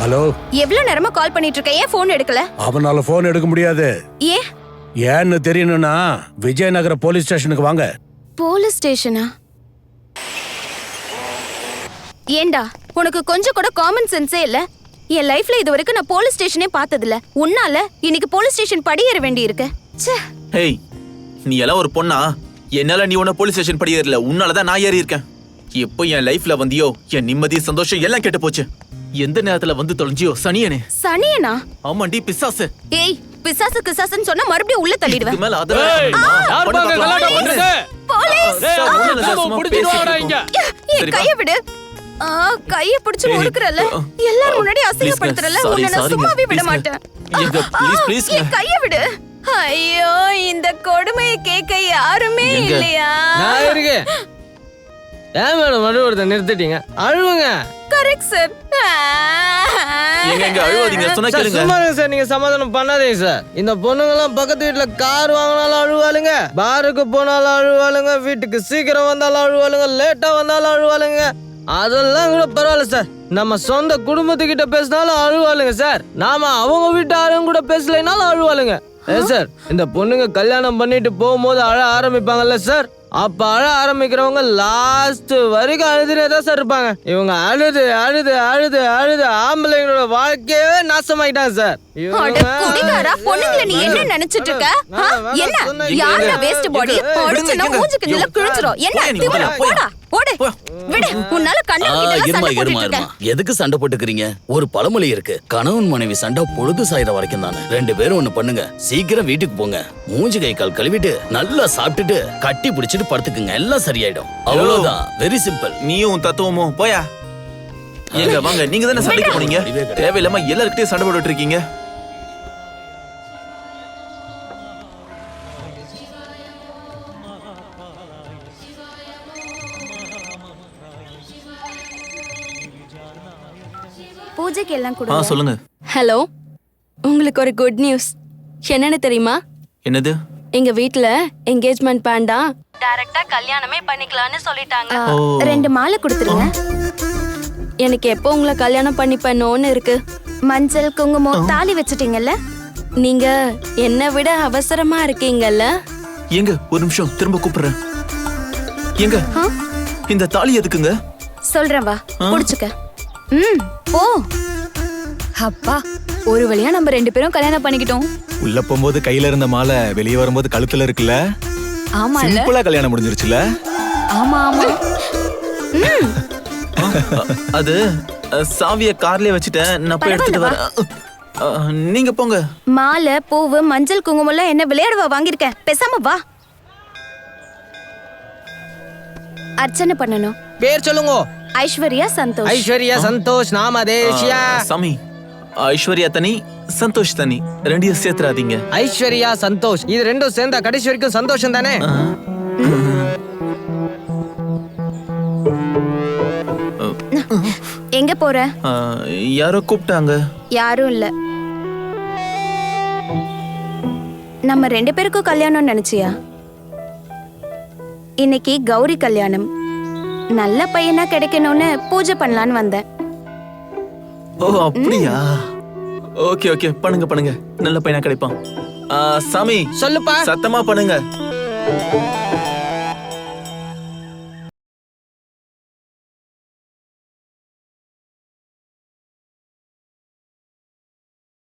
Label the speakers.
Speaker 1: Hello.
Speaker 2: எவ்வளவு நேரமா கால் பண்ணிட்டு இருக்க, ஏன் போன் எடுக்கல?
Speaker 1: அவனால போன் எடுக்க முடியாது. ஏன்னு தெரியணும்னா விஜயநகர போலீஸ் ஸ்டேஷனுக்கு வாங்க.
Speaker 2: போலீஸ் ஸ்டேஷனா? ஏண்டா உனக்கு கொஞ்சம் கூட காமன் சென்ஸே இல்ல? என் லைஃப்ல இது வரைக்கும் நான் போலீஸ் ஸ்டேஷனே பார்த்தது இல்ல. உன்னால இன்னைக்கு போலீஸ் ஸ்டேஷன் படியேற வேண்டி இருக்கு.
Speaker 3: ஹேய், நீ எல்லாம் ஒரு பொண்ணா? என்னால நீ உன்ன போலீஸ் ஸ்டேஷன் படியேறல, உன்னாலதான் நான் ஏறி இருக்கேன். எப்போ என் லைஃப்ல வந்தியோ என் நிம்மதி சந்தோஷம் எல்லாம் கெட்டு போச்சு. எந்த நேரத்துல வந்து தொலைஞ்சியோ சனியனே.
Speaker 2: சனியனா?
Speaker 3: ஆமாண்டி, பிசாசு.
Speaker 2: ஏய், பிசாசு கிசாசுன்னு சொன்னா மறுபடியும் உள்ள தள்ளிடுவேன்.
Speaker 3: மேல
Speaker 2: கைய விடு. கைய பிடிச்சு முறுக்குறல, எல்லாரும் முன்னாடி அசிங்கப்படுத்துறல, உன்னை நான் சும்மாவே விட மாட்டேன். கைய விடு. ஐயோ, இந்த கொடுமையை கேட்க யாருமே இல்லையா?
Speaker 4: நான் இருக்கேன். ஏன் மேடம் அழுவுறத நிறுத்திட்டீங்க? அழுவுங்க.
Speaker 2: Correct sir.
Speaker 4: சும்மா சார், நீங்க சமாதானம் பண்ணாதீங்க சார். இந்த பொண்ணுங்க எல்லாம் பக்கத்து வீட்டுல கார் வாங்கினாலும் அழுவாளுங்க, பாருக்கு போனாலும் அழுவாளுங்க, வீட்டுக்கு சீக்கிரம் வந்தாலும் அழுவாளுங்க, லேட்டா வந்தாலும் அழுவாளுங்க. அதெல்லாம் கூட பரவாயில்ல சார். நம்ம சொந்த குடும்பத்துக்கிட்ட பேசினாலும் அழுவாளுங்க சார். நாம அவங்க வீட்டு ஆளுங்க கூட பேசலைனாலும் அழுவாளுங்க. சார், இந்த பொண்ணுங்க கல்யாணம் பண்ணிட்டு போகும்போது அழ ஆரம்பிப்பாங்கல்ல சார், அப்ப அழ ஆரம்பிக்கிறவங்க லாஸ்ட் வரைக்கும் அழுதுனே தான் சார் இருப்பாங்க. இவங்க அழுது அழுது அழுது அழுது ஆம்பளைங்களோட வாழ்க்கையே நாசமாயிட்டாங்க சார்.
Speaker 2: பொண்ணுங்களை நீ என்ன நினைச்சிட்டு இருக்க? என்ன யாரா வேஸ்ட் பாடி அடிச்சனா மூஞ்சிக்கு நில கிழிஞ்சிரும். என்ன திமிரா? போடா ஓடு விடு. உன்னால கண்ணகிட்ட சண்டை போட்டுட்டு இருக்க.
Speaker 5: எதுக்கு சண்டை போட்டுக்கிறீங்க? ஒரு பழமொழி இருக்கு, கணவன் மனைவி சண்டை பொழுது சாயிற வரைக்கும் தானே. ரெண்டு பேரும் ஒண்ணு பண்ணுங்க, சீக்கிரம் வீட்டுக்கு போங்க, மூஞ்சி கை கால் கழுவிட்டு நல்லா சாப்பிட்டுட்டு கட்டி பிடிச்சிட்டு படுத்துக்குங்க, எல்லாம் சரியாயிடும். அவ்வளவுதான், வெரி சிம்பிள்.
Speaker 3: நீயும் தத்துவமும் போயா. எங்க வாங்க, நீங்க தானே சண்டைக்கு போனீங்க, தேவையில்லாம எல்லார்கிட்டயும் சண்டை போட்டுட்டு இருக்கீங்க.
Speaker 2: பூஜைக்கு எல்லாம் கூட
Speaker 3: சொல்லுங்க.
Speaker 6: ஹலோ, உங்களுக்கு ஒரு குட் நியூஸ். என்னன்னு தெரியுமா?
Speaker 3: என்னது?
Speaker 6: எங்க வீட்ல என்கேஜ்மெண்ட் பண்ணா டைரக்டா கல்யாணமே பண்ணிக்கலாம்னு சொல்லிட்டாங்க.
Speaker 2: 2 மாலை கொடுத்துருங்க.
Speaker 6: எனக்கு எப்போ உங்களை கல்யாணம் பண்ணிப்பேனோன்னு இருக்கு.
Speaker 2: மஞ்சள் குங்குமம் தாலி வச்சிட்டீங்கல்ல?
Speaker 6: நீங்க என்னை விட அவசரமா இருக்கீங்கல்ல.
Speaker 3: எங்க ஒரு நிமிஷம், திரும்ப கூப்பிடுறேன். எங்க இந்த தாலி எதுக்குங்க?
Speaker 2: சொல்றேன் வா, புடிச்சுக்க. போ.
Speaker 7: அப்பா, ஒரு வழியா நம்ம 2 பேரும் கல்யாணம் பண்ணிக்கிட்டோம்.
Speaker 8: உள்ள போகும்போது கையில இருந்த மாலை வெளியே வரும்போது கழுத்துல இருக்குல்ல.
Speaker 7: ஆமா,
Speaker 8: சிம்பிளா கல்யாணம் முடிஞ்சிருச்சுல.
Speaker 7: ஆமா ஆமா.
Speaker 3: அது சாவிய கார்லயே வச்சிட்டேன், நான் போய் எடுத்துட்டு வரேன். நீங்க போங்க.
Speaker 2: மாலை பூவு மஞ்சள் குங்குமம் எல்லாம் என்ன விளையாடுவா வாங்கிருக்கேன், பேசாம வா. அர்ச்சனை பண்ணணும்.
Speaker 4: பேர் சொல்லுங்க.
Speaker 2: ஐஸ்வர்யா சந்தோஷ்.
Speaker 4: ஐஸ்வர்யா சந்தோஷ் நாமதேஷ்யா.
Speaker 3: சாமி, ஐஸ்வர்யா தனி சந்தோஷ் தனி, ரெண்டையும் சேர்த்துறாதீங்க.
Speaker 4: ஐஸ்வர்யா சந்தோஷ், இது ரெண்டும் சேர்ந்தா கடைசி வரைக்கும் சந்தோஷம் தானே.
Speaker 2: எங்க போற?
Speaker 3: யாரோ கூப்பிட்டாங்க.
Speaker 2: யாரும் இல்ல. நம்ம 2 பேருக்கும் கல்யாணம் நினைச்சியா? இன்னைக்கு கௌரி கல்யாணம். நல்ல பையனா கிடைக்கணும்னு பூஜை பண்ணலான்னு வந்தேன்.
Speaker 3: ஓ அப்படியா? ஓகே ஓகே, பண்ணுங்க பண்ணுங்க, நல்ல பையனா கிடைப்பான். சாமி
Speaker 4: சொல்லுப்பா.
Speaker 3: சத்தமா பண்ணுங்க.